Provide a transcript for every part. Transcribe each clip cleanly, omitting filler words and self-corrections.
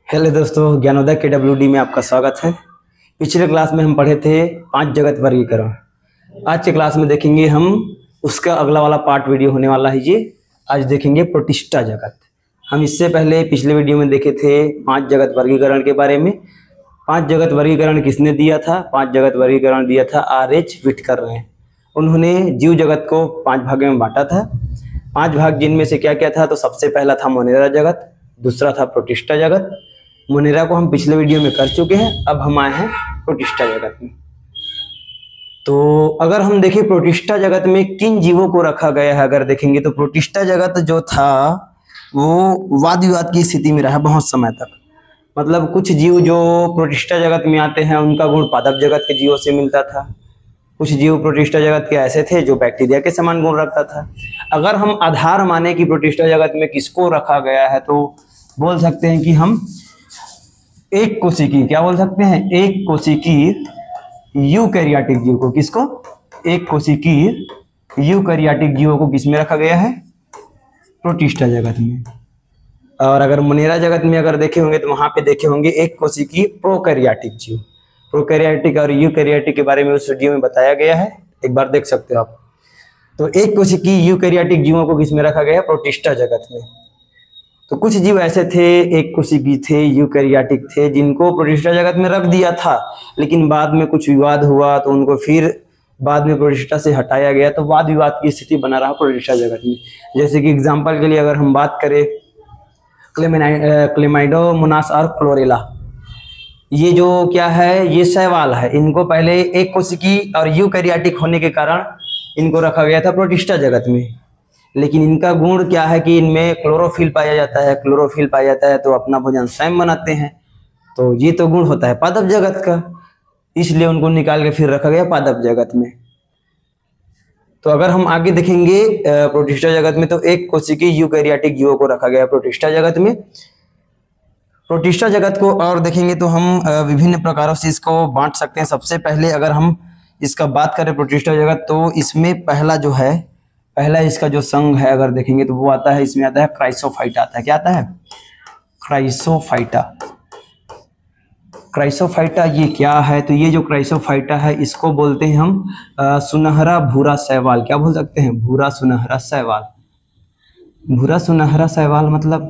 Hello दोस्तों, Gyanodaya KWD में आपका स्वागत है। पिछले क्लास में हम पढ़े थे 5 जगत वर्गीकरण। आज के क्लास में देखेंगे हम उसका अगला वाला पार्ट वीडियो होने वाला है ये। आज देखेंगे प्रोटिस्टा जगत। हम इससे पहले पिछले वीडियो में देखे थे 5 जगत वर्गीकरण के बारे में। 5 जगत वर्गीकरण किसने दिया था? 5 जगत वर्गीकरण दिया था R.H. व्हिटकर ने। उन्होंने जीव जगत को 5 भागों में बांटा था। 5 भाग जिनमें से क्या क्या था? तो सबसे पहला था मोनेरा जगत, दूसरा था प्रोटिस्टा जगत। मोनेरा को हम पिछले वीडियो में कर चुके हैं, अब हम आए हैं प्रोटिस्टा जगत में। तो अगर हम देखें प्रोटिस्टा जगत में किन जीवों को रखा गया है, अगर देखेंगे तो प्रोटिस्टा जगत जो था वो वाद विवाद की स्थिति में रहा बहुत समय तक। मतलब कुछ जीव जो प्रोटिस्टा जगत में आते हैं उनका गुण पादप जगत के जीवों से मिलता था। कुछ जीव प्रोटिस्टा जगत के ऐसे थे जो बैक्टीरिया के समान गुण रखता था। अगर हम आधार माने कि प्रोटिस्टा जगत में किसको रखा गया है तो बोल सकते हैं कि हम एक कोशिकी, क्या बोल सकते हैं? एक कोशिकी यूकैरियोटिक जीव को। किसको? एक कोशिकी यूकैरियोटिक जीवों को किस में रखा गया है? प्रोटिस्टा जगत में। और अगर मोनेरा जगत में अगर देखे होंगे तो वहां पे देखे होंगे एक कोशिकी प्रोकैरियोटिक जीव। प्रोकैरियोटिक और यूकैरियोटिक के बारे में उस वीडियो में बताया गया है, एक बार देख सकते हो आप। तो एक कोशिकी यूकैरियोटिक जीवों को किस में रखा गया? प्रोटिस्टा जगत में। तो कुछ जीव ऐसे थे, एक कोशिकी थे, यूकैरियोटिक थे, जिनको प्रोटिस्टा जगत में रख दिया था, लेकिन बाद में कुछ विवाद हुआ तो उनको फिर बाद में प्रोटिस्टा से हटाया गया। तो वाद विवाद की स्थिति बना रहा प्रोटिस्टा जगत में। जैसे कि एग्जाम्पल के लिए अगर हम बात करें क्लेमाइडोमोनास और क्लोरेला, ये जो क्या है, ये शैवाल है। इनको पहले एक कोशिकी और यूकैरियोटिक होने के कारण इनको रखा गया था प्रोटिस्टा जगत में, लेकिन इनका गुण क्या है कि इनमें क्लोरोफिल पाया जाता है। क्लोरोफिल पाया जाता है तो अपना भोजन स्वयं बनाते हैं। तो ये तो गुण होता है पादप जगत का, इसलिए उनको निकाल के फिर रखा गया पादप जगत में। तो अगर हम आगे देखेंगे प्रोटिस्टा जगत में तो एक कोशिकी यूकैरियोटिक जीवों को रखा गया प्रोटिस्टा जगत में। प्रोटिस्टा जगत को और देखेंगे तो हम विभिन्न प्रकारों से इसको बांट सकते हैं। सबसे पहले अगर हम इसका बात करें प्रोटिस्टा जगत, तो इसमें पहला इसका जो संघ है अगर देखेंगे तो वो आता है, इसमें आता है क्राइसोफाइटा आता है। क्या आता है? क्राइसोफाइटा। क्राइसोफाइटा ये क्या है? तो ये जो क्राइसोफाइटा है इसको बोलते हैं हम सुनहरा भूरा शैवाल। क्या बोल सकते हैं? भूरा सुनहरा शैवाल। भूरा सुनहरा शैवाल मतलब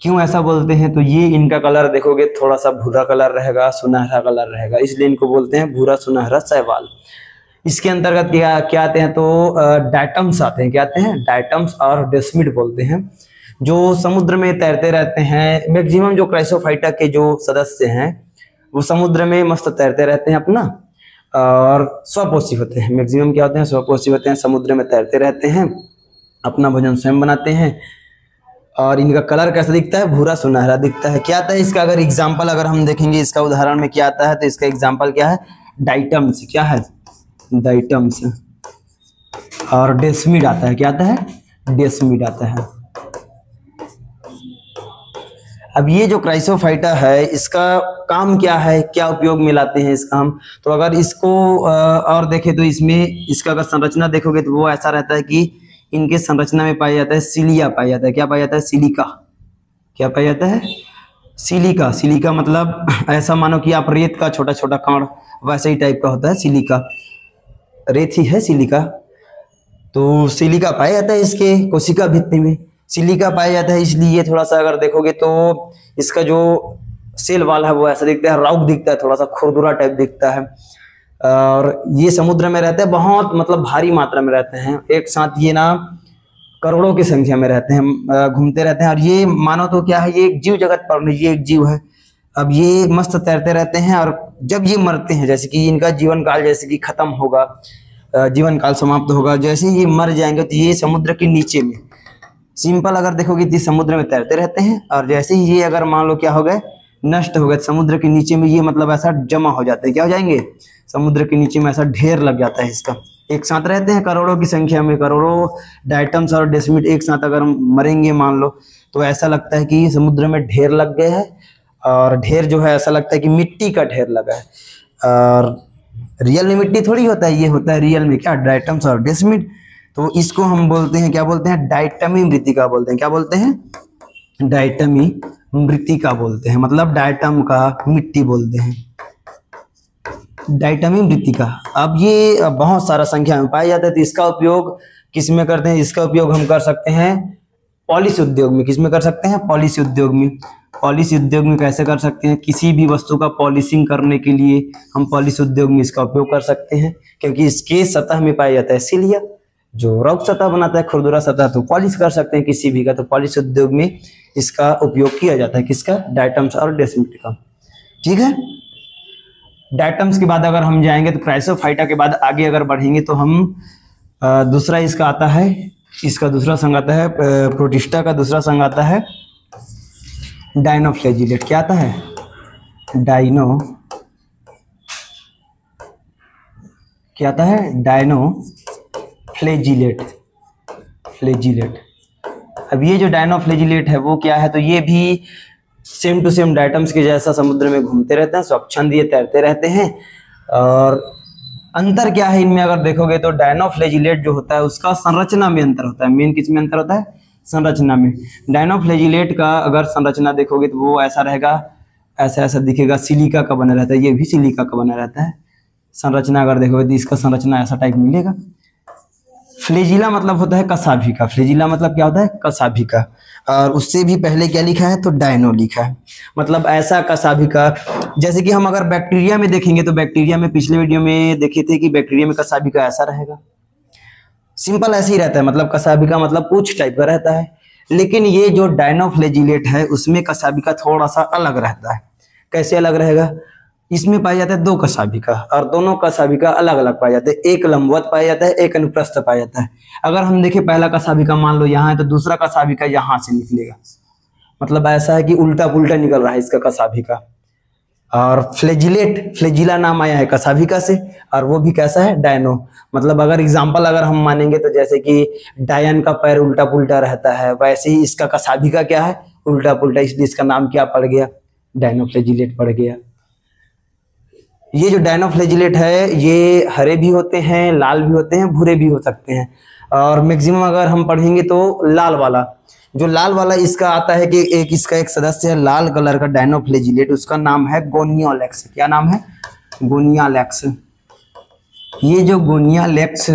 क्यों ऐसा बोलते हैं? तो ये इनका कलर देखोगे थोड़ा सा भूरा कलर रहेगा, सुनहरा कलर रहेगा, इसलिए इनको बोलते हैं भूरा सुनहरा शैवाल। इसके अंतर्गत क्या आते हैं? तो डायटम्स आते हैं। क्या आते हैं? डायटम्स और डेस्मिड बोलते हैं, जो समुद्र में तैरते रहते हैं। मैक्सिमम जो क्राइसोफाइटा के जो सदस्य हैं वो समुद्र में मस्त तैरते रहते हैं अपना, और स्वपोषी होते हैं। मैक्सिमम क्या होते हैं? स्वपोषी होते हैं, समुद्र में तैरते रहते हैं, अपना भोजन स्वयं बनाते हैं। और इनका कलर कैसा दिखता है? भूरा सुनहरा दिखता है। क्या आता है इसका? अगर एग्जाम्पल अगर हम देखेंगे इसका उदाहरण में क्या आता है, तो इसका एग्जाम्पल क्या है? डाइटम्स। क्या है? डाइटम्स। और डेस्मिड आता है। क्या आता है? डेस्मिड आता है। अब ये जो क्राइसोफाइटा है इसका काम क्या है, क्या उपयोग में लाते हैं इसका हम? तो अगर इसको और देखें तो इसमें इसका अगर संरचना देखोगे तो वो ऐसा रहता है कि इनके संरचना में पाया जाता है सिलिया पाया जाता है। क्या पाया जाता है? सिलिका। क्या पाया जाता है? सिलिका। सिलिका मतलब ऐसा मानो कि आप रेत का छोटा छोटा कण, वैसे ही टाइप का होता है सिलिका। रेत ही है सिलिका। तो सिलिका पाया जाता है इसके कोशिका भित्ति में। सिलिका पाया जाता है इसलिए थोड़ा सा अगर देखोगे तो इसका जो सेल वाल है वो ऐसा दिखता है, राउक दिखता है, थोड़ा सा खुरदुरा टाइप दिखता है। और ये समुद्र में रहते हैं, बहुत मतलब भारी मात्रा में रहते हैं। एक साथ ये ना करोड़ों की संख्या में रहते हैं, घूमते रहते हैं। और ये मानो तो क्या है, ये एक जीव जगत पर, ये एक जीव है। अब ये मस्त तैरते रहते हैं, और जब ये मरते हैं, जैसे कि इनका जीवन काल जैसे कि खत्म होगा, जीवन काल समाप्त होगा, जैसे ये मर जाएंगे तो ये समुद्र के नीचे में, सिंपल अगर देखोगे तो समुद्र में तैरते रहते हैं। और जैसे ही ये अगर मान लो क्या हो गए, नष्ट हो गए, समुद्र के नीचे में ये मतलब ऐसा जमा हो जाते हैं। क्या हो जाएंगे? समुद्र के नीचे में ऐसा ढेर लग जाता है इसका। एक साथ रहते हैं करोड़ों की संख्या में, करोड़ों डायटम्स और डेस्मिड एक साथ अगर मरेंगे मान लो, तो ऐसा लगता है कि समुद्र में ढेर लग गए हैं। और ढेर जो है ऐसा लगता है कि मिट्टी का ढेर लगा है, और रियल में मिट्टी थोड़ी होता है, ये होता है रियल में क्या? डायटम्स और डेस्मिड। तो इसको हम बोलते हैं, क्या बोलते हैं? डायटमी मृत्तिका बोलते हैं। क्या बोलते हैं? डायटमी मृत्तिका बोलते हैं, मतलब डायटम का मिट्टी बोलते हैं, डायटमी मृत्तिका। अब ये बहुत सारा संख्या में पाया जाता है, तो इसका उपयोग किस में करते हैं? इसका उपयोग हम कर सकते हैं पॉलिश उद्योग में। किस में कर सकते हैं? पॉलिश उद्योग में। पॉलिश उद्योग में कैसे कर सकते हैं? किसी भी वस्तु का पॉलिशिंग करने के लिए हम पॉलिश उद्योग में इसका उपयोग कर सकते हैं, क्योंकि इसके सतह में पाया जाता है इसीलिए। जो रॉक सतह बनाता है, खुरदुरा सतह, तो पॉलिश कर सकते हैं किसी भी का, तो पॉलिश उद्योग में इसका उपयोग किया जाता है। किसका? डायटम्स और डेस्मिट का। ठीक है। डायटम्स के बाद अगर हम जाएंगे तो क्राइसोफाइटा के बाद आगे अगर बढ़ेंगे तो हम दूसरा इसका आता है, इसका दूसरा संघ आता है प्रोटिस्टा का दूसरा संघ आता है डायनोफ्लैजिलेट। क्या आता है? क्या आता है? डायनोफ्लैजिलेट। अब ये जो डायनोफ्लैजिलेट है वो क्या है? तो ये भी सेम टू सेम डायटम्स के जैसा समुद्र में घूमते रहते हैं, स्वच्छंद ये तैरते रहते हैं। और अंतर क्या है इनमें अगर देखोगे तो डायनोफ्लैजिलेट जो होता है उसका संरचना में अंतर होता है। मेन किस में अंतर होता है? संरचना में। डायनोफ्लैजिलेट का अगर संरचना देखोगे तो वो ऐसा रहेगा, ऐसा ऐसा दिखेगा, सिलिका का बना रहता है, ये भी सिलिका का बना रहता है। संरचना अगर देखोगे तो इसका संरचना ऐसा टाइप मिलेगा। फ्लैजिला मतलब होता है कसाभिका। फ्लैजिला मतलब क्या होता है? कसाभिका। और उससे भी पहले क्या लिखा है? तो डायनो लिखा है, मतलब ऐसा कसाभिका। जैसे कि हम अगर बैक्टीरिया में देखेंगे तो बैक्टीरिया में पिछले वीडियो में देखे थे कि बैक्टीरिया में कसाभिका ऐसा रहेगा, सिंपल ऐसे ही रहता है, मतलब कसाभिका मतलब पूंछ टाइप का रहता है। लेकिन ये जो डायनोफ्लैजिलेट है उसमें कसाभिका थोड़ा सा अलग रहता है। कैसे अलग रहेगा? इसमें पाया जाता है दो कसाभिका, और दोनों कसाभिका अलग अलग पाए जाते हैं। एक लंबवत पाया जाता है, एक अनुप्रस्थ पाया जाता है। अगर हम देखें पहला कसाभिका मान लो यहाँ है, तो दूसरा कसाभिका यहाँ से निकलेगा, मतलब ऐसा है कि उल्टा पुल्टा निकल रहा है इसका कसाभिका। और फ्लैजिला नाम आया है कसाभिका से, और वो भी कैसा है? डायनो। मतलब अगर एग्जाम्पल अगर हम मानेंगे तो जैसे कि डायन का पैर उल्टा पुल्टा रहता है, वैसे ही इसका कसाभिका क्या है? उल्टा पुल्टा, इसलिए इसका नाम क्या पड़ गया? डायनोफ्लैजिलेट पड़ गया। ये जो डायनोफ्लैजिलेट है ये हरे भी होते हैं, लाल भी होते हैं, भूरे भी हो सकते हैं। और मैक्सिमम अगर हम पढ़ेंगे तो लाल वाला, जो लाल वाला इसका आता है कि इसका एक सदस्य है लाल कलर का डायनोफ्लैजिलेट, उसका नाम है गोनियालेक्स। क्या नाम है? गोनियालेक्स। ये जो गोनियालेक्स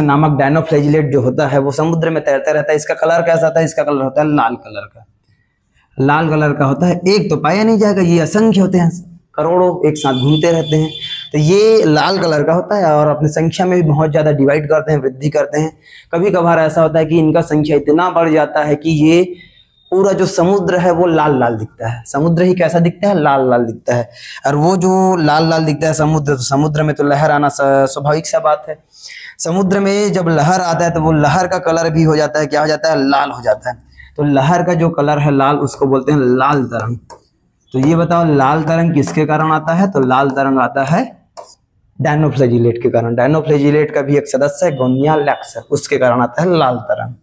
नामक डायनोफ्लैजिलेट जो होता है वो समुद्र में तैरता रहता है। इसका कलर कैसा होता है? इसका कलर होता है लाल कलर का। लाल कलर का होता है। एक तो पाया नहीं जाएगा, ये असंख्य होते हैं, करोड़ों एक साथ घूमते रहते हैं। तो ये लाल कलर का होता है और अपनी संख्या में भी बहुत ज़्यादा डिवाइड करते हैं, वृद्धि करते हैं। कभी कभार ऐसा होता है कि इनका संख्या इतना बढ़ जाता है कि ये पूरा जो समुद्र है वो लाल लाल दिखता है। समुद्र ही कैसा दिखता है? लाल लाल दिखता है। और वो जो लाल लाल दिखता है समुद्र, तो समुद्र में तो लहर आना स्वाभाविक सा बात है। समुद्र में जब लहर आता है तो वो लहर का कलर भी हो जाता है, क्या हो जाता है? लाल हो जाता है। तो लहर का जो कलर है लाल, उसको बोलते हैं लाल तरंग। तो ये बताओ लाल तरंग किसके कारण आता है? तो लाल तरंग आता है डायनोफ्लैजिलेट के कारण। डायनोफ्लैजिलेट का भी एक सदस्य है गोनियालेक्स, उसके कारण आता है लाल तरंग।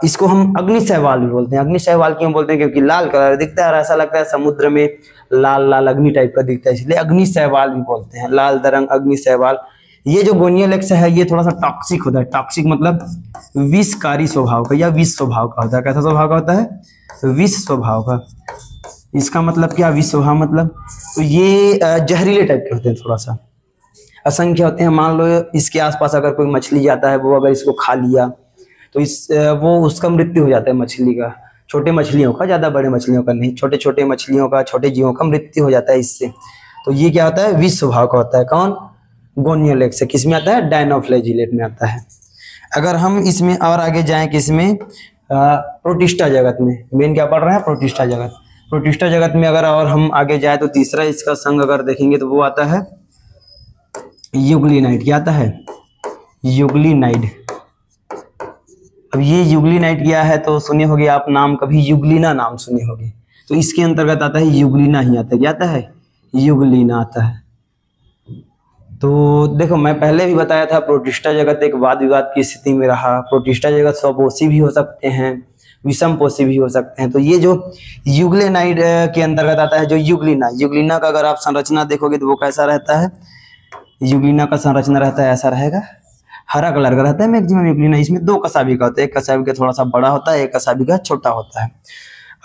इसको हम अग्निशैवाल भी बोलते हैं। अग्निशैवाल क्यों बोलते हैं? क्योंकि लाल कलर दिखता है और ऐसा लगता है समुद्र में लाल लाल अग्नि टाइप का दिखता है, इसलिए अग्निशैवाल भी बोलते हैं। लाल तरंग, अग्निशैवाल। ये जो गोनियालेक्स है ये थोड़ा सा टॉक्सिक होता है। टॉक्सिक मतलब विषकारी स्वभाव का या विष स्वभाव का होता है। कैसा स्वभाव का होता है? विष स्वभाव का। इसका मतलब क्या? विष स्वभाव मतलब तो ये जहरीले टाइप के होते हैं, थोड़ा सा असंख्य होते हैं। मान लो इसके आसपास अगर कोई मछली जाता है, वो अगर इसको खा लिया तो वो उसका मृत्यु हो जाता है मछली का। छोटे मछलियों का, ज़्यादा बड़े मछलियों का नहीं, छोटे छोटे मछलियों का, छोटे जीवों का मृत्यु हो जाता है इससे। तो ये क्या होता है? विष स्वभाव का होता है। कौन? गोनियालेक्स। किस में आता है? डायनोफ्लैजिलेट में आता है। अगर हम इसमें और आगे जाएं कि इसमें प्रोटिस्टा जगत में, मेन क्या पढ़ रहे हैं? प्रोटिस्टा जगत। प्रोटिस्टा जगत में अगर और हम आगे जाए तो तीसरा इसका संघ अगर देखेंगे तो वो आता है यूग्लिनाइड। क्या आता है? यूग्लिनाइड। अब ये यूग्लिनाइड क्या है? तो सुने होगे आप नाम, कभी यूग्लिना नाम सुने होगे, तो इसके अंतर्गत आता है यूग्लिना ही आता है। क्या आता है? यूग्लिना आता है। तो देखो मैं पहले भी बताया था प्रोटिस्टा जगत एक वाद विवाद की स्थिति में रहा। प्रोटिस्टा जगत स्वपोषी भी हो सकते हैं, विषम पोषी भी हो सकते हैं। तो ये जो यूग्लिनाइड के अंतर्गत आता है जो यूग्लिना का अगर आप संरचना देखोगे तो वो कैसा रहता है? यूग्लिना का संरचना रहता है ऐसा रहेगा। हरा कलर का रहता है मैक्सिमम यूग्लिना। इसमें दो कसाबिका होता है, एक कसाबिका थोड़ा सा बड़ा होता है, एक कसाबिका छोटा होता है।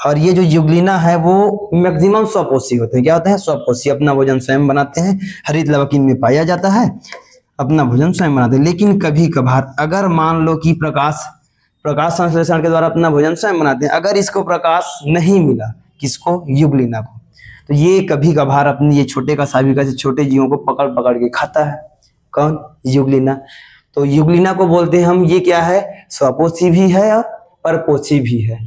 और ये जो यूग्लिना है वो मैक्सिमम स्वपोषी होते हैं। क्या होते हैं? स्वपोषी, अपना भोजन स्वयं बनाते हैं। हरित लवक इनमें पाया जाता है, अपना भोजन स्वयं बनाते हैं। लेकिन कभी कभार अगर मान लो कि प्रकाश संश्लेषण के द्वारा अपना भोजन स्वयं बनाते हैं, अगर इसको प्रकाश नहीं मिला, किसको? यूग्लिना को, तो ये कभी कभार अपनी ये छोटे कसाबिका से छोटे जीवों को पकड़ पकड़ के खाता है। कौन? यूग्लिना। तो यूग्लिना को बोलते हैं हम, ये क्या है? स्वपोषी भी है और परपोषी भी है,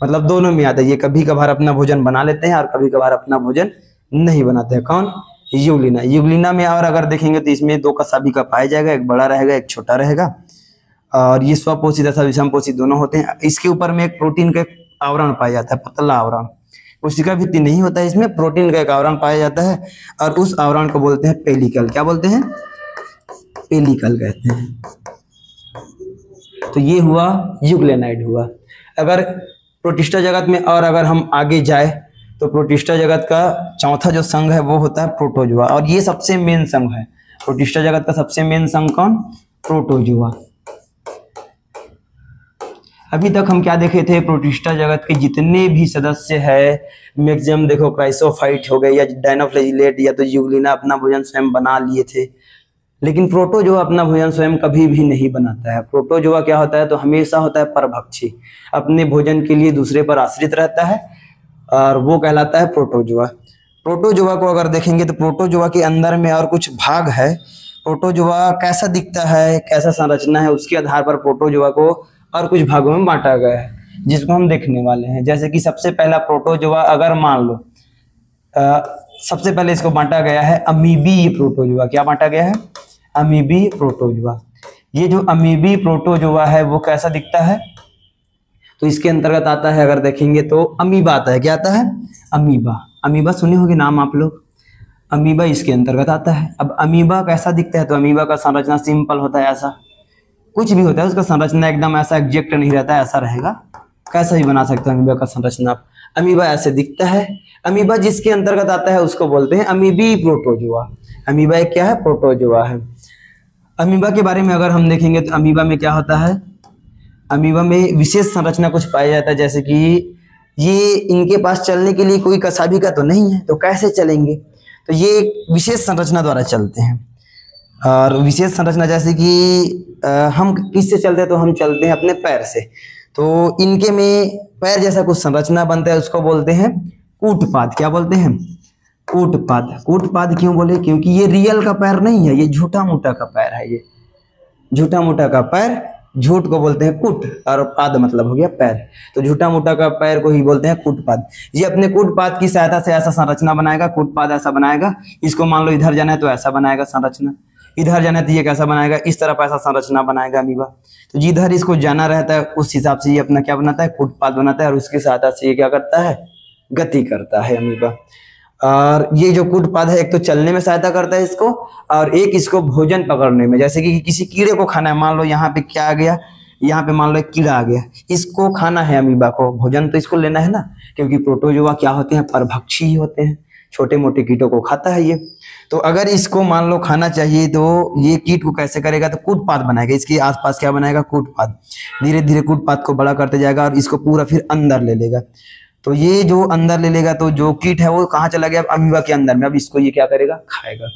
मतलब दोनों में आता है। ये कभी कभार अपना भोजन बना लेते हैं और कभी कभार अपना भोजन नहीं बनाते हैं। कौन? यूग्लिना। यूग्लिना में और अगर देखेंगे तो इसमें दो कसाबिका पाया जाएगा, एक बड़ा रहेगा एक छोटा रहेगा। और ये स्वपोषी तथा विषमपोषी दोनों होते हैं। इसके ऊपर में एक प्रोटीन का आवरण पाया जाता है, पतला आवरण। कोशिका भित्ति नहीं होता है, इसमें प्रोटीन का एक आवरण पाया जाता है और उस आवरण को बोलते हैं पेलिकल। क्या बोलते हैं? पेलिकल कहते हैं। तो ये हुआ यूग्लिनाइड हुआ। अगर प्रोटिस्टा जगत में और अगर हम आगे जाए तो प्रोटिस्टा जगत का चौथा जो संघ है वो होता है प्रोटोजुआ, और ये सबसे मेन संघ है। प्रोटिस्टा जगत का सबसे मेन संघ कौन? प्रोटोजुआ। अभी तक हम क्या देखे थे? प्रोटिस्टा जगत के जितने भी सदस्य है मैक्सिमम देखो, क्राइसोफाइट हो गए या डायनोफ्लैजिलेट या तो यूग्लिना अपना भोजन स्वयं बना लिए थे। लेकिन प्रोटोजुआ अपना भोजन स्वयं कभी भी नहीं बनाता है। प्रोटोजुआ क्या होता है? तो हमेशा होता है परभक्षी, अपने भोजन के लिए दूसरे पर आश्रित रहता है और वो कहलाता है प्रोटोजुआ। प्रोटोजुआ को अगर देखेंगे तो प्रोटोजुआ के अंदर में और कुछ भाग है। प्रोटोजुआ कैसा दिखता है, कैसा संरचना है, उसके आधार पर प्रोटोजुआ को और कुछ भागों में बांटा गया है, जिसको हम देखने वाले हैं। जैसे कि सबसे पहला प्रोटोजुआ अगर मान लो सबसे पहले इसको बांटा गया है अमीबी प्रोटोजुआ। क्या बांटा गया है? अमीबी प्रोटोजुआ। ये जो अमीबी प्रोटोजुआ है वो कैसा दिखता है? तो इसके अंतर्गत आता है, अगर देखेंगे तो अमीबा आता है। क्या आता है? अमीबा। अमीबा सुने होंगे नाम आप लोग, अमीबा इसके अंतर्गत आता है। अब अमीबा कैसा दिखता है? तो अमीबा का संरचना सिंपल होता है, ऐसा कुछ भी होता है, उसका संरचना एकदम ऐसा एग्जैक्ट नहीं रहता है, ऐसा रहेगा। कैसा भी बना सकते हैं अमीबा का संरचना। अमीबा ऐसे दिखता है। अमीबा जिसके अंतर्गत आता है उसको बोलते हैं अमीबी प्रोटोजुआ। अमीबा एक क्या है? प्रोटोजुआ है। अमीबा के बारे में अगर हम देखेंगे तो अमीबा में क्या होता है? अमीबा में विशेष संरचना कुछ पाया जाता है, जैसे कि ये इनके पास चलने के लिए कोई कसाबिका तो नहीं है, तो कैसे चलेंगे? तो ये विशेष संरचना द्वारा चलते हैं। और विशेष संरचना जैसे कि हम किससे चलते हैं? तो हम चलते हैं अपने पैर से। तो इनके में पैर जैसा कुछ संरचना बनता है, उसको बोलते हैं कूटपाद। क्या बोलते हैं? कूटपाद। कूटपाद क्यों बोले? क्योंकि ये रियल का पैर नहीं है, ये झूठा मूठा का पैर है। ये झूठा मूठा का पैर, झूठ को बोलते हैं कूट और पाद मतलब हो गया पैर, तो झूठा मूठा का पैर को ही बोलते हैं कूटपाद। ये अपने कूटपाद की सहायता से ऐसा संरचना बनाएगा, कूटपाद ऐसा बनाएगा। इसको मान लो इधर जाना है तो ऐसा बनाएगा संरचना, इधर जाना है तो ये कैसा बनाएगा? इस तरफ ऐसा संरचना बनाएगा अमीबा। तो जिधर इसको जाना रहता है उस हिसाब से ये अपना क्या बनाता है? कूटपाद बनाता है, और उसकी सहायता से ये क्या करता है? गति करता है अमीबा। और ये जो कूटपाद है एक तो चलने में सहायता करता है इसको, और एक इसको भोजन पकड़ने में। जैसे कि किसी कीड़े को खाना है, मान लो यहाँ पे क्या आ गया, यहाँ पे मान लो एक कीड़ा आ गया, इसको खाना है अमीबा को, भोजन तो इसको लेना है ना, क्योंकि प्रोटोजुआ क्या होते हैं? परभक्षी ही होते हैं, छोटे मोटे कीटों को खाता है ये। तो अगर इसको मान लो खाना चाहिए तो ये कीट को कैसे करेगा? तो कूटपाद बनाएगा, इसके आसपास क्या बनाएगा? कूटपाद। धीरे धीरे कूटपाद को बड़ा करते जाएगा और इसको पूरा फिर अंदर ले लेगा। तो ये जो अंदर ले लेगा तो जो कीट है वो कहाँ चला गया? अमीबा के अंदर में। अब इसको ये क्या करेगा? खाएगा।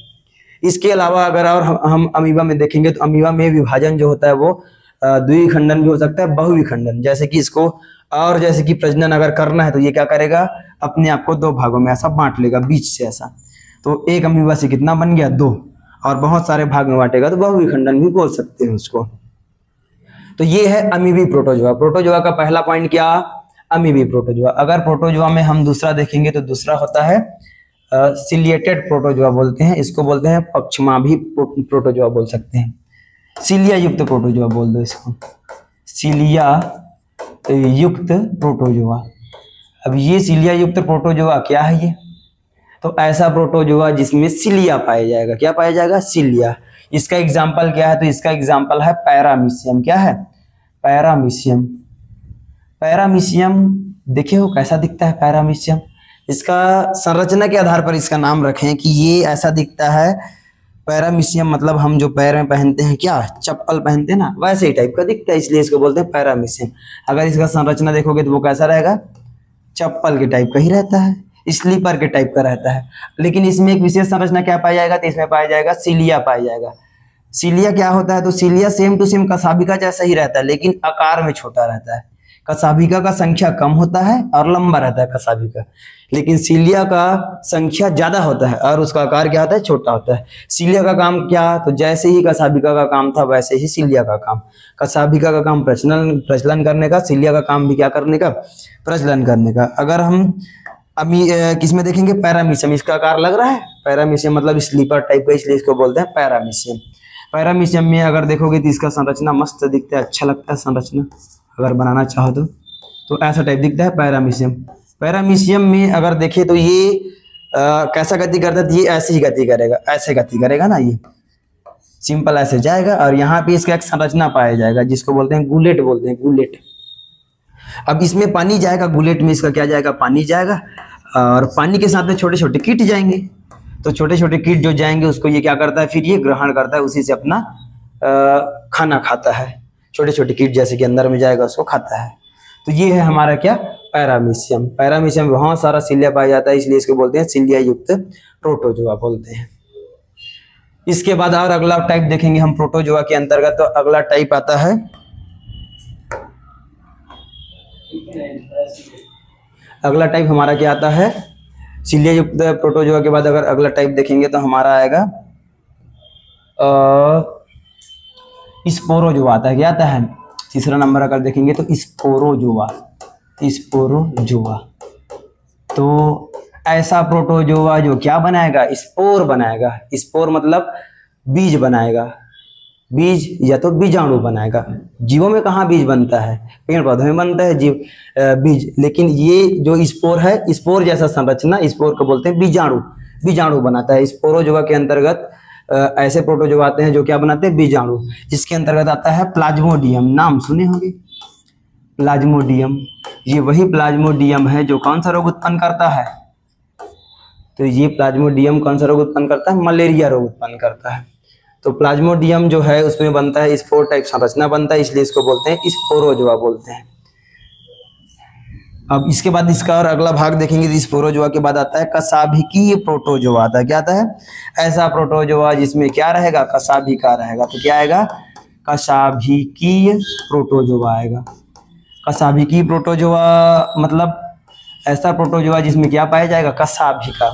इसके अलावा अगर और हम अमीबा में देखेंगे तो अमीबा में विभाजन जो होता है वो द्विखंडन भी हो सकता है, बहुविखंडन। जैसे कि इसको और जैसे कि प्रजनन अगर करना है तो ये क्या करेगा? अपने आप को दो भागों में ऐसा बांट लेगा, बीच से ऐसा। तो एक अमीबा से कितना बन गया? दो, और बहुत सारे भाग में बांटेगा तो बहुविखंडन भी बोल सकते हैं उसको। तो ये है अमीबी प्रोटोजुआ। प्रोटोजुआ का पहला पॉइंट क्या? अमीबी प्रोटोजुआ। अगर प्रोटोजुआ में हम दूसरा देखेंगे तो दूसरा होता है सिलिएटेड प्रोटोजुआ बोलते हैं, इसको बोलते हैं पक्षमाभी प्रोटोजुआ बोल सकते हैं। सिलिया युक्त प्रोटोजुआ बोल दो इसको, सिलिया युक्त प्रोटोजुआ। अब ये सिलिया युक्त प्रोटोजुआ क्या है? ये तो ऐसा प्रोटोजुआ जिसमें सिलिया पाया जाएगा। क्या पाया जाएगा? सिलिया। इसका एग्जाम्पल क्या है? तो इसका एग्जाम्पल है पैरामीशियम। क्या है? पैरामीशियम। पैरामीशियम देखे हो कैसा दिखता है पैरामीशियम? इसका संरचना के आधार पर इसका नाम रखें कि ये ऐसा दिखता है पैरामीशियम मतलब हम जो पैर में पहनते हैं, क्या चप्पल पहनते हैं ना, वैसे ही टाइप का दिखता है, इसलिए इसको बोलते हैं पैरामीशियम। अगर इसका संरचना देखोगे तो वो कैसा रहेगा, चप्पल के टाइप का ही रहता है, स्लीपर के टाइप का रहता है। लेकिन इसमें एक विशेष संरचना क्या पाया जाएगा, तो इसमें पाया जाएगा सिलिया पाया जाएगा। सिलिया क्या होता है, तो सिलिया सेम टू सेम कसाभिका जैसा ही रहता है, लेकिन आकार में छोटा रहता है। कसाभिका का संख्या कम होता है और लंबा रहता है कसाभिका, लेकिन सिलिया का संख्या ज्यादा होता है और उसका आकार क्या होता है, छोटा होता है। सिलिया का काम क्या, तो जैसे ही कसाभिका का काम था वैसे ही सिलिया का काम। कसाभिका का काम प्रचलन करने का, सिलिया का काम भी क्या करने का, प्रचलन करने का। अगर हम अभी किसमें देखेंगे, पैरामीशियम, इसका आकार लग रहा है, पैरामीशियम मतलब स्लीपर टाइप का, इसलिए इसको बोलते हैं पैरामीशियम। पैरामीशियम में अगर देखोगे तो इसका संरचना मस्त दिखता है, अच्छा लगता है संरचना, अगर बनाना चाहो तो ऐसा टाइप दिखता है पैरामीशियम। पैरामीशियम में अगर देखें तो ये कैसा गति करता है, तो ये ऐसे ही गति करेगा, ऐसे गति करेगा ना, ये सिंपल ऐसे जाएगा और यहाँ पे इसका एक संरचना पाया जाएगा जिसको बोलते हैं गुलेट, बोलते हैं गुलेट। अब इसमें पानी जाएगा, गुलेट में इसका क्या जाएगा, पानी जाएगा, और पानी के साथ में छोटे छोटे कीट जाएंगे। तो छोटे छोटे कीट जो जाएंगे उसको ये क्या करता है, फिर ये ग्रहण करता है, उसी से अपना खाना खाता है। छोटे छोटे कीट जैसे कि अंदर में जाएगा उसको खाता है। तो ये है हमारा क्या, पैरामीशियम। पैरामीशियम में बहुत सारा सिलिया पाया जाता है, इसलिए इसको बोलते हैं सिलिया युक्त प्रोटोजोआ बोलते हैं। इसके बाद और अगला टाइप देखेंगे हम प्रोटोजोआ के अंतर्गत, तो अगला टाइप आता है, अगला टाइप हमारा क्या आता है, सिलिया युक्त प्रोटोजोआ के बाद अगर अगला टाइप देखेंगे तो हमारा आएगा स्पोरोजोआ आता है। क्या आता है, तीसरा नंबर अगर देखेंगे तो स्पोरोजोआ, स्पोरोजोआ। तो ऐसा प्रोटोजोआ जो क्या बनाएगा, स्पोर बनाएगा। स्पोर मतलब बीज बनाएगा, बीज या तो बीजाणु बनाएगा। जीवों में कहाँ बीज बनता है, पेड़ पौधों में बनता है जीव बीज, लेकिन ये जो स्पोर है, स्पोर जैसा संरचना, स्पोर को बोलते हैं बीजाणु, बीजाणु बनाता है। स्पोरोजोआ के अंतर्गत ऐसे प्रोटोजोआ आते हैं जो क्या बनाते हैं, बीजाणु। जिसके अंतर्गत आता है प्लाज्मोडियम, नाम सुने होंगे प्लाज्मोडियम। ये वही प्लाज्मोडियम है जो कौन सा रोग उत्पन्न करता है, तो ये प्लाज्मोडियम कौन सा रोग उत्पन्न करता है, मलेरिया रोग उत्पन्न करता है। तो प्लाज्मोडियम जो है उसमें बनता है स्पोर टाइप संरचना बनता है, इसलिए इसको बोलते हैं स्पोरोजोआ बोलते हैं। अब इसके बाद इसका और अगला भाग देखेंगे तो स्पोरोजोआ के बाद आता है कसाभिकीय प्रोटोजोआ आता है। क्या आता है, ऐसा प्रोटोजोआ जिसमें क्या रहेगा, कसाभिका रहेगा। तो क्या आएगा, कसाभिकीय प्रोटोजोआ आएगा। कसाभिकीय प्रोटोजोआ मतलब ऐसा प्रोटोजोआ जिसमें क्या पाया जाएगा, कसाभिका।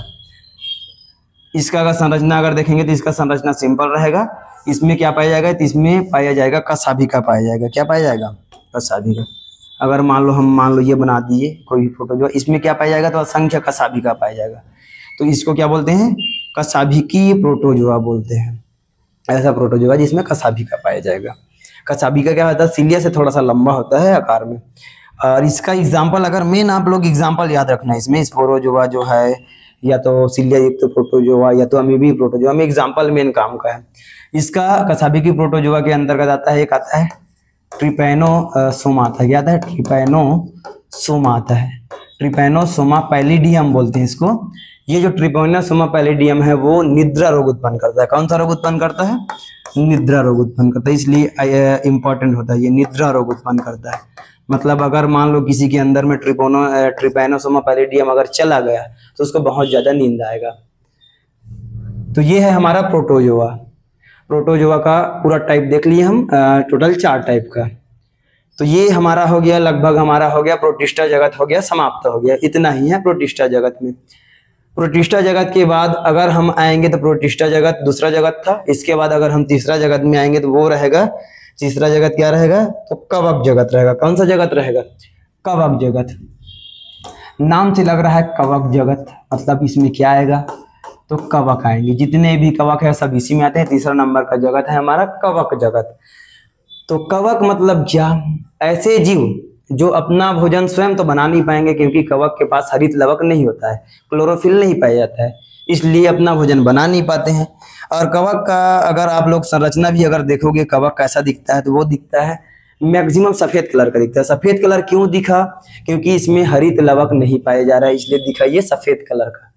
इसका अगर संरचना अगर देखेंगे तो इसका संरचना सिंपल रहेगा। इसमें क्या पाया जाएगा, तो इसमें पाया जाएगा कसाभिका पाया जाएगा। क्या पाया जाएगा, कसाभिका। अगर मान लो ये बना दिए कोई प्रोटोजोआ, इसमें क्या पाया जाएगा, तो असंख्य कसाभिका पाया जाएगा। तो इसको क्या बोलते हैं, कसाभिकीय प्रोटोजोआ बोलते हैं। ऐसा प्रोटोजोआ जिसमें कसाभिका पाया जाएगा। कसाभिका क्या होता है, सिलिया से थोड़ा सा लंबा होता है आकार में। और इसका एग्जाम्पल अगर मेन आप लोग एग्जाम्पल याद रखना है इसमें, स्पोरोजोआ जो है या तो सिलिया युक्त प्रोटोजोआ या तो अमीबी प्रोटोजोआ में एग्जाम्पल मेन काम का है। इसका कसाभिकीय प्रोटोजोआ के अंतर्गत आता है, एक आता है ट्रिपैनोसोमा आता है। क्या आता है, ट्रिपैनोसोमा आता है। ट्रिपैनोसोमा पैलिडियम बोलते हैं इसको। ये जो ट्रिपैनोसोमा पैलिडियम है वो निद्रा रोग उत्पन्न करता है। कौन सा रोग उत्पन्न करता है, निद्रा रोग उत्पन्न करता है, इसलिए इंपॉर्टेंट होता है, ये निद्रा रोग उत्पन्न करता है। मतलब अगर मान लो किसी के अंदर में ट्रिपैनोसोमा पैलिडियम अगर चला गया तो उसको बहुत ज्यादा नींद आएगा। तो ये है हमारा प्रोटोजोआ। प्रोटोजोआ का पूरा टाइप देख लिए हम, टोटल 4 टाइप का। तो ये हमारा हो गया, लगभग हमारा हो गया प्रोटिस्टा जगत हो गया, समाप्त हो गया। इतना ही है प्रोटिस्टा जगत में। प्रोटिस्टा जगत के बाद अगर हम आएंगे तो प्रोटिस्टा जगत दूसरा जगत था। इसके बाद अगर हम तीसरा जगत में आएंगे तो वो रहेगा, तीसरा जगत क्या रहेगा, तो कवक जगत रहेगा। कौन सा जगत रहेगा, कवक जगत। नाम से लग रहा है कवक जगत, मतलब इसमें क्या आएगा, तो कवक आएंगे। जितने भी कवक है सब इसी में आते हैं। तीसरा नंबर का जगत है हमारा कवक जगत। तो कवक मतलब क्या, ऐसे जीव जो अपना भोजन स्वयं तो बना नहीं पाएंगे, क्योंकि कवक के पास हरित लवक नहीं होता है, क्लोरोफिल नहीं पाया जाता है, इसलिए अपना भोजन बना नहीं पाते हैं। और कवक का अगर आप लोग संरचना भी अगर देखोगे, कवक कैसा दिखता है, तो वो दिखता है मैक्सिमम सफेद कलर का दिखता है। सफेद कलर क्यों दिखा, क्योंकि इसमें हरित लवक नहीं पाया जा रहा है, इसलिए दिखा ये सफेद कलर का।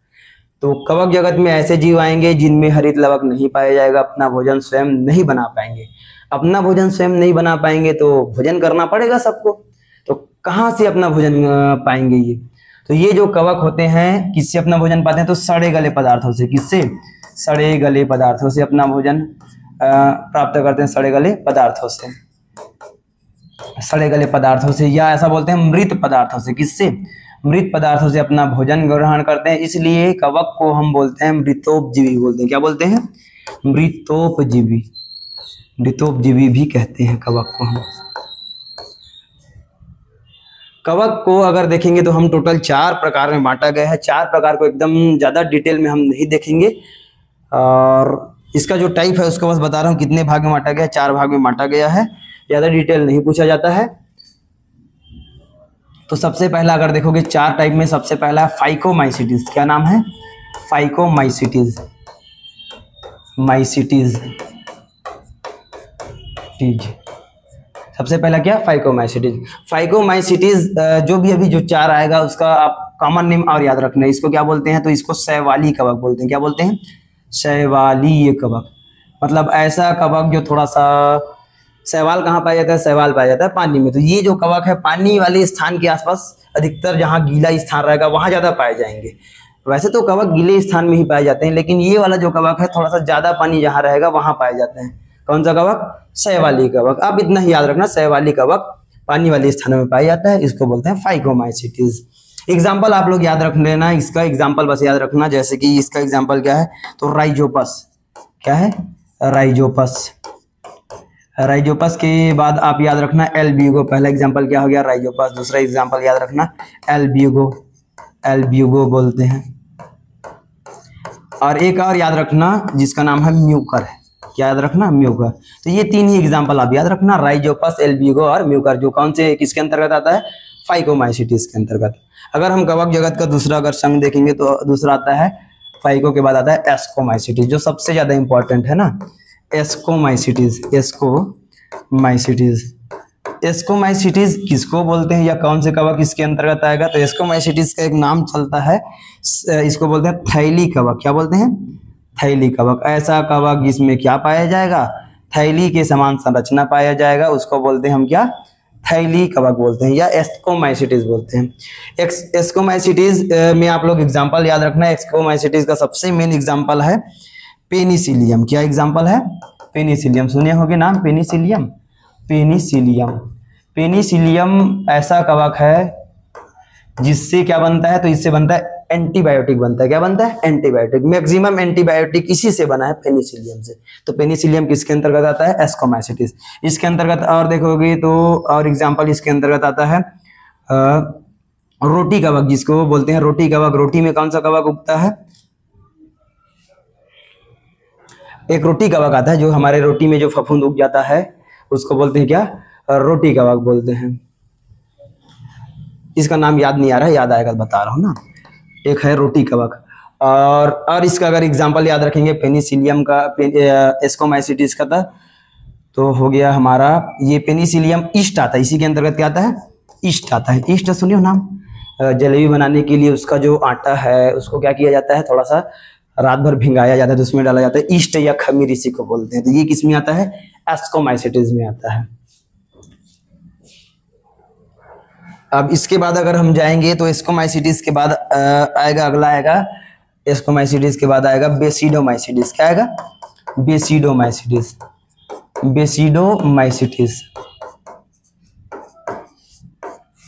तो कवक जगत में ऐसे जीव आएंगे जिनमें हरित लवक नहीं पाया जाएगा, अपना भोजन स्वयं नहीं बना पाएंगे। अपना भोजन स्वयं नहीं बना पाएंगे तो भोजन करना पड़ेगा सबको, तो कहाँ से अपना भोजन पाएंगे ये? तो ये जो कवक होते हैं किससे अपना भोजन पाते हैं? तो सड़े गले पदार्थों से। किससे? सड़े गले पदार्थों से अपना भोजन प्राप्त करते हैं, सड़े गले पदार्थों से, सड़े गले पदार्थों से, या ऐसा बोलते हैं मृत पदार्थों से। किससे? मृत पदार्थों से अपना भोजन ग्रहण करते हैं, इसलिए कवक को हम बोलते हैं मृतोपजीवी बोलते हैं। क्या बोलते हैं? मृतोपजीवी, मृतोपजीवी भी कहते हैं कवक को हम। कवक को अगर देखेंगे तो हम टोटल 4 प्रकार में बांटा गया है। 4 प्रकार को एकदम ज़्यादा डिटेल में हम नहीं देखेंगे, और इसका जो टाइप है उसको बस बता रहा हूँ कितने भाग में बांटा गया है। 4 भाग में बांटा गया है, ज़्यादा डिटेल नहीं पूछा जाता है। तो सबसे पहला अगर देखोगे 4 टाइप में, सबसे पहला है फाइकोमाइसिटीज। क्या नाम है? फाइकोमाइसिटीज, माइसिटीज, सबसे पहला क्या? फाइकोमाइसिटीज। फाइकोमाइसिटीज जो भी अभी जो 4 आएगा उसका आप कॉमन नेम और याद रखना है। इसको क्या बोलते हैं? तो इसको शैवाली कवक बोलते हैं। क्या बोलते हैं? शैवालीय कवक। मतलब ऐसा कवक जो थोड़ा सा, शैवाल कहाँ पाया जाता है? शैवाल पाया जाता है पानी में। तो ये जो कवक है पानी वाले स्थान के आसपास, अधिकतर जहाँ गीला स्थान रहेगा वहाँ ज़्यादा पाए जाएंगे। वैसे तो कवक गीले स्थान में ही पाए जाते हैं, लेकिन ये वाला जो कवक है थोड़ा सा ज़्यादा पानी जहाँ रहेगा वहाँ पाए जाते हैं। कौन सा कवक? शैवाली कवक। आप इतना ही याद रखना, शैवाली कवक पानी वाले स्थानों में पाया जाता है, इसको बोलते हैं फाइकोमाइसिटीज। एग्जाम्पल आप लोग याद रख लेना, इसका एग्जाम्पल बस याद रखना। जैसे कि इसका एग्जाम्पल क्या है? तो राइजोपस। क्या है? राइजोपस। राइजोपस के बाद आप याद रखना एल्ब्यूगो। पहला एग्जाम्पल क्या हो गया? राइजोपस। दूसरा एग्जाम्पल याद रखना एल्ब्यूगो, एल्ब्यूगो बोलते हैं। और एक और याद रखना जिसका नाम है म्यूकर है। क्या याद रखना? म्यूकर। तो ये 3 ही एग्जाम्पल आप याद रखना, राइजोपस, एल्ब्यूगो और म्यूकर, जो कौन से किसके अंतर्गत आता है? फाइकोमाइसिटीज के अंतर्गत। अगर हम कवक जगत का दूसरा अगर संघ देखेंगे तो दूसरा आता है फाइको के बाद आता है एस्कोमाइसिटीज, जो सबसे ज्यादा इंपॉर्टेंट है ना। एस्कोमाइसिटीज, एस्कोमाइसिटीज, एस्कोमाइसिटीज किसको बोलते हैं या कौन से कवक इसके अंतर्गत आएगा? तो एस्कोमाइसिटीज का एक नाम चलता है, इसको बोलते हैं थैली कवक। क्या बोलते हैं? थैली कवक। ऐसा कवक जिसमें क्या पाया जाएगा? थैली के समान संरचना पाया जाएगा, उसको बोलते हैं हम क्या? थैली कवक बोलते हैं, या एस्कोमाइसिटीज बोलते हैं। एस्कोमाइसिटीज में आप लोग एग्जाम्पल याद रखना। एस्कोमाइसिटीज का सबसे मेन एग्जाम्पल है पेनिसिलियम। क्या एग्जाम्पल है? पेनिसिलियम। सुने होंगे नाम पेनिसिलियम। पेनिसिलियम, पेनिसिलियम ऐसा कवक है जिससे क्या बनता है? तो इससे बनता है एंटीबायोटिक बनता है। क्या बनता है? एंटीबायोटिक। मैक्सिमम एंटीबायोटिक इसी से बना है, पेनिसिलियम से। तो पेनिसिलियम किसके अंतर्गत आता है? एस्कोमाइसिटीज। इसके अंतर्गत और देखोगे तो और एग्जाम्पल इसके अंतर्गत आता है रोटी कवक, जिसको बोलते हैं रोटी कवक। रोटी में कौन सा कवक उगता है? एक रोटी कवक आता है जो हमारे रोटी में जो फफूंद उग जाता है, उसको बोलते हैं क्या? रोटी कवक बोलते हैं। इसका नाम याद नहीं आ रहा है, याद आएगा बता रहा हूँ ना। एक है रोटी कवक। और इसका अगर एग्जाम्पल याद रखेंगे पेनिसिलियम का, एस्कोमाइसिटीज का था, तो हो गया हमारा ये पेनिसिलियम ईस्ट आता है। इसी के अंतर्गत क्या आता है? ईस्ट आता है। ईस्ट सुनियो नाम। जलेबी बनाने के लिए उसका जो आटा है उसको क्या किया जाता है? थोड़ा सा रात भर भिंगाया जाता है, तो उसमें डाला जाता है ईस्ट या खमीर, इसी को बोलते हैं। तो ये किस में आता है? एस्कोमाइसिटीज में आता है। अब इसके बाद अगर हम जाएंगे तो एस्कोमाइसिटीज के बाद आएगा, अगला आएगा एस्कोमाइसिटीज के बाद आएगा बेसिडोमाइसिटीज। क्या आएगा? बेसिडोमाइसिटीज, बेसिडोमाइसिटीज,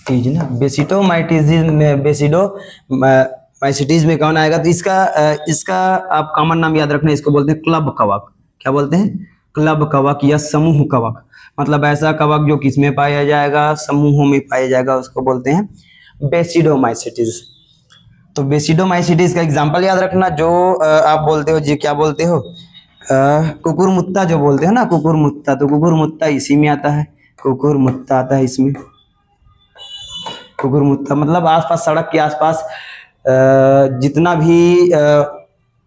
ठीक है ना। बेसिडोमाइसिटीज में, बेसिडोमाइसिटीज में कौन आएगा? तो इसका आप कॉमन नाम याद रखना, इसको बोलते हैं क्लब कवक। क्या बोलते हैं? क्लब कवक या समूह कवक। मतलब ऐसा कवक जो किसमें पाया जाएगा? समूहों में पाया जाएगा, उसको बोलते हैं बेसिडोमाइसिटीज। तो बेसिडोमाइसिटीज का एग्जांपल याद रखना। जो आप बोलते हो जी, क्या बोलते हो? कुकुरमुत्ता जो बोलते हो ना, कुकुरमुत्ता। तो कुकुरमुत्ता इसी में आता है, कुकुरमुत्ता आता है इसमें। कुकुरमुत्ता मतलब आसपास, सड़क के आसपास जितना भी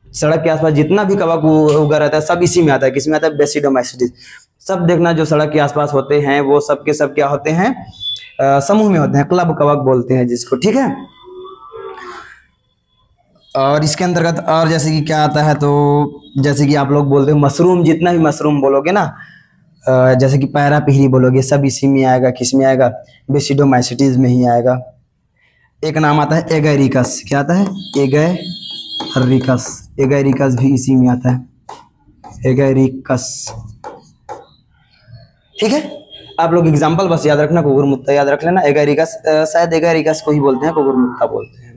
सड़क के आसपास जितना भी कवक उगा रहता है सब इसी में आता है। किसमें आता है? बेसिडोमाइसिटीज। सब देखना जो सड़क के आसपास होते हैं वो सब के सब क्या होते हैं? समूह में होते हैं, क्लब कवक बोलते हैं जिसको, ठीक है। और इसके अंतर्गत और जैसे कि क्या आता है, तो जैसे कि आप लोग बोलते हो मशरूम, जितना भी मशरूम बोलोगे ना, जैसे कि पैरापीरी बोलोगे, सब इसी में आएगा। किस में आएगा? बेसिडोमाइसिटीज में ही आएगा। एक नाम आता है एगैरिकस। क्या आता है? एगैरिकस। एगैरिकस भी इसी में आता है, एगैरिकस। ठीक है, आप लोग एग्जाम्पल बस याद रखना, कुकुरमुत्ता याद रख लेना। एगैरिकस, शायद एगैरिकस को ही बोलते हैं, कुकुरमुत्ता बोलते हैं।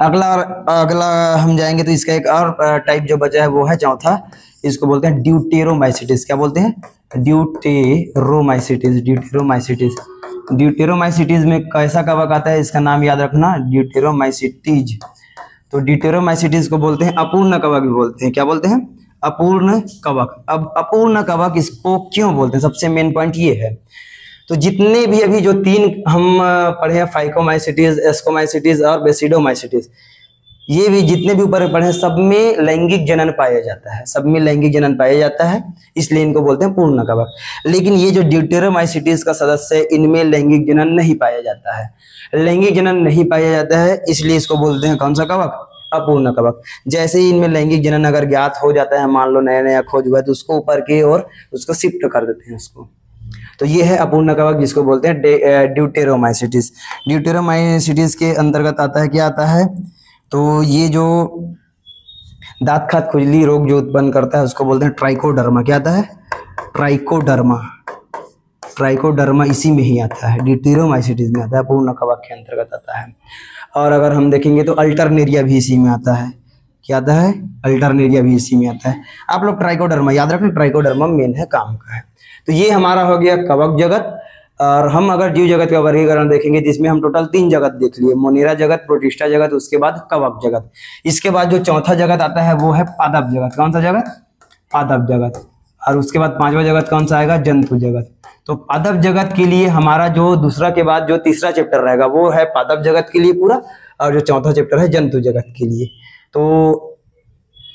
अगला हम जाएंगे तो इसका एक और टाइप जो बचा है वो है चौथा, इसको बोलते हैं ड्यूटेरोमाइसिटिस। क्या बोलते हैं? ड्यूटेरोमाइसिटिस। ड्यूटेरोमाइसिटिस। ड्यूटेरोमाइसिटिस में कैसा कवक आता है, इसका नाम याद रखना, ड्यूटेरोमाइसिटीज। तो ड्यूटेरोमाइसिटिस को बोलते हैं अपूर्ण कवक भी बोलते हैं। क्या बोलते हैं? अपूर्ण कवक। अब अपूर्ण कवक इसको क्यों बोलते हैं, सबसे मेन पॉइंट ये है। तो जितने भी अभी जो तीन हम पढ़े हैं, फाइकोमाइसिटीज, एस्कोमाइसिटीज और बेसिडोमाइसिटीज, ये भी जितने भी ऊपर पढ़े हैं, सब में लैंगिक जनन पाया जाता है। सब में लैंगिक जनन पाया जाता है, इसलिए इनको बोलते हैं पूर्ण कवक। लेकिन ये जो ड्यूटेरोमाइसिटीज का सदस्य है, इनमें लैंगिक जनन नहीं पाया जाता है। लैंगिक जनन नहीं पाया जाता है, इसलिए इसको बोलते हैं कौन सा कवक? अपूर्ण कवक। जैसे ही इनमें लैंगिक जनन अगर ज्ञात हो जाता है, मान लो नया नया खोज हुआ है, तो उसको ऊपर की ओर उसको शिफ्ट कर देते हैं उसको। तो ये है अपूर्ण कवक, जिसको बोलते हैं ड्यूटेरोमाइसिटिस। ड्यूटेरोमाइसिटिस के अंतर्गत आता है, क्या आता है, तो ये जो दांत खाद खुजली रोग जो उत्पन्न करता है उसको बोलते हैं ट्राइकोडर्मा। क्या आता है? ट्राइकोडर्मा। ट्राइकोडर्मा इसी में ही आता है, ड्यूटेरोमाइसिटिस में आता है, अपूर्ण कवक के अंतर्गत आता है। और अगर हम देखेंगे तो अल्टरनेरिया भी इसी में आता है। क्या आता है? अल्टरनेरिया भी इसी में आता है। आप लोग ट्राइकोडर्मा याद रखें, ट्राइकोडर्मा मेन है, काम का है। तो ये हमारा हो गया कवक जगत। और हम अगर जीव जगत का वर्गीकरण देखेंगे तो इसमें हम टोटल 3 जगत देख लिए, मोनेरा जगत, प्रोटिस्टा जगत, उसके बाद कवक जगत। इसके बाद जो चौथा जगत आता है वो है पादप जगत। कौन सा जगत? पादप जगत। और उसके बाद 5वां जगत कौन सा आएगा? जंतु जगत। तो पादप जगत के लिए हमारा जो दूसरा के बाद जो तीसरा चैप्टर रहेगा वो है पादप जगत के लिए पूरा, और जो चौथा चैप्टर है जंतु जगत के लिए। तो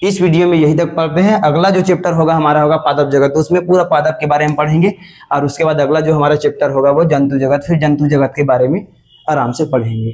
इस वीडियो में यही तक पढ़ते हैं। अगला जो चैप्टर होगा हमारा होगा पादप जगत, तो उसमें पूरा पादप के बारे में पढ़ेंगे। और उसके बाद अगला जो हमारा चैप्टर होगा वो जंतु जगत, फिर जंतु जगत के बारे में आराम से पढ़ेंगे।